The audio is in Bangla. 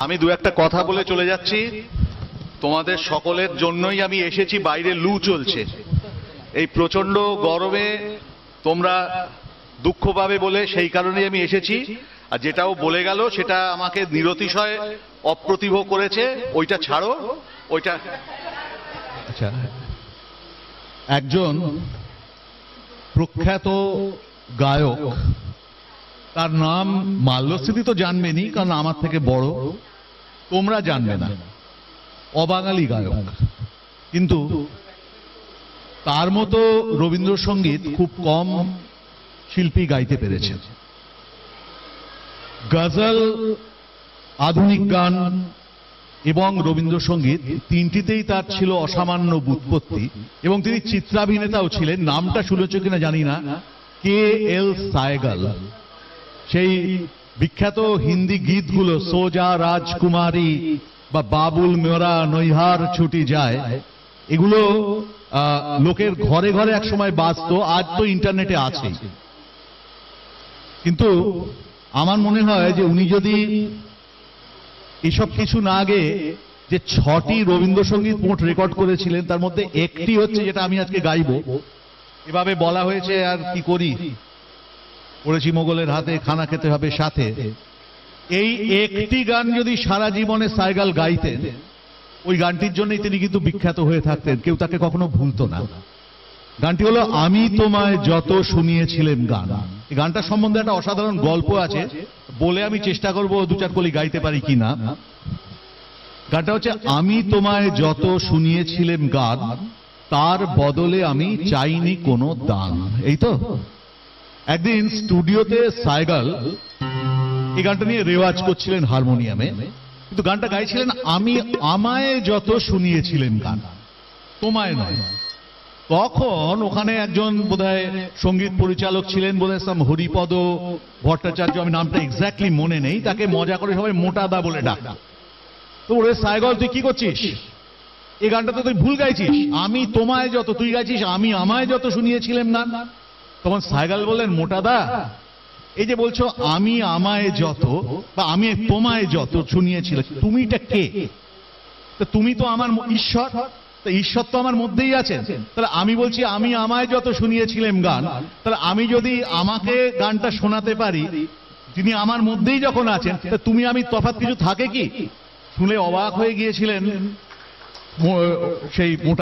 আমি দু একটা কথা বলে চলে যাচ্ছি। তোমাদের সকলের জন্যই আমি এসেছি। বাইরে লু চলছে, এই প্রচন্ড গরমে তোমরা দুঃখ পাবে বলে সেই কারণেই আমি এসেছি। আর যেটাও বলে গেল সেটা আমাকে নিরতিশয় অপ্রতিভ করেছে। ওইটা ছাড়ো, ওইটা আচ্ছা, একজন প্রখ্যাত গায়ক, তার নাম মাল্যস্মৃতি তো জানবেনই, কারণ আমার থেকে বড়। তোমরা জানবে না, অবাঙালি গায়ক, কিন্তু তার মতো রবীন্দ্রসঙ্গীত খুব কম শিল্পী গাইতে পেরেছে। গজল, আধুনিক গান এবং রবীন্দ্রসঙ্গীত তিনটিতেই তার ছিল অসামান্য ব্যুৎপত্তি, এবং তিনি চিত্রাভিনেতাও ছিলেন। নামটা শুনেছ কিনা জানি না, KL সায়গাল। সেই বিখ্যাত হিন্দি গীতগুলো সোজা রাজকুমারী বা বাবুল মেরা নৈহার ছুটি যায়, এগুলো লোকের ঘরে ঘরে একসময় বাজতো, আজ তো ইন্টারনেটে আছে। কিন্তু আমার মনে হয় যে উনি যদি এসব কিছু না আগে যে 6টি রবীন্দ্রসঙ্গীত মোট রেকর্ড করেছিলেন, তার মধ্যে একটি হচ্ছে যেটা আমি আজকে গাইব। এভাবে বলা হয়েছে, আর কি করি, পড়েছি মোগলের হাতে, খানা খেতে হবে সাথে। এই একটি গান যদি সারা জীবনে সায়গাল গাইতেন, ওই গানটির জন্যই তিনি কিন্তু বিখ্যাত হয়ে থাকতেন, কেউ তাকে কখনো ভুলতো না। গানটি হলো আমি তোমায় যত শুনিয়েছিলেন গান। এই গানটার সম্বন্ধে একটা অসাধারণ গল্প আছে, বলে আমি চেষ্টা করব দু চার কলি গাইতে পারি কিনা। গানটা হচ্ছে, আমি তোমায় যত শুনিয়েছিলেন গান, তার বদলে আমি চাইনি কোনো দান। এই তো। একদিন স্টুডিওতে সায়গাল এই গানটা নিয়ে রেওয়াজ করছিলেন হারমোনিয়ামে, কিন্তু গানটা গাইছিলেন আমি আমায় যত শুনিয়েছিলেন গান, তোমায় নয়। তখন ওখানে একজন বোধহয় সঙ্গীত পরিচালক ছিলেন, বোধহয় সাম হরিপদ ভট্টাচার্য, আমি নামটা এক্স্যাক্টলি মনে নেই। তাকে মজা করে সবাই মোটাদা বলে ডাকা। তো ওরে সায়গাল, তুই কি করছিস? এই গানটা তো তুই ভুল গাইছিস। আমি তোমায় যত, তুই গাইছিস আমি আমায় যত শুনিয়েছিলেন গান। তখন সায়গাল বললেন, মোটাদা, এই যে বলছো আমি আমায় যত বা আমি তোমায় যত শুনিয়েছিলে, তুমিটা কে? তো তুমি তো আমার ঈশ্বর, তো ঈশ্বর তো আমার মধ্যেই আছেন। তাহলে আমি বলছি আমি আমায় যত শুনিয়েছিলেন গান, তাহলে আমি যদি আমাকে গানটা শোনাতে পারি, তিনি আমার মধ্যেই যখন আছেন, তা তুমি আমি তফাৎ কিছু থাকে কি? শুনে অবাক হয়ে গিয়েছিলেন সেই মোটা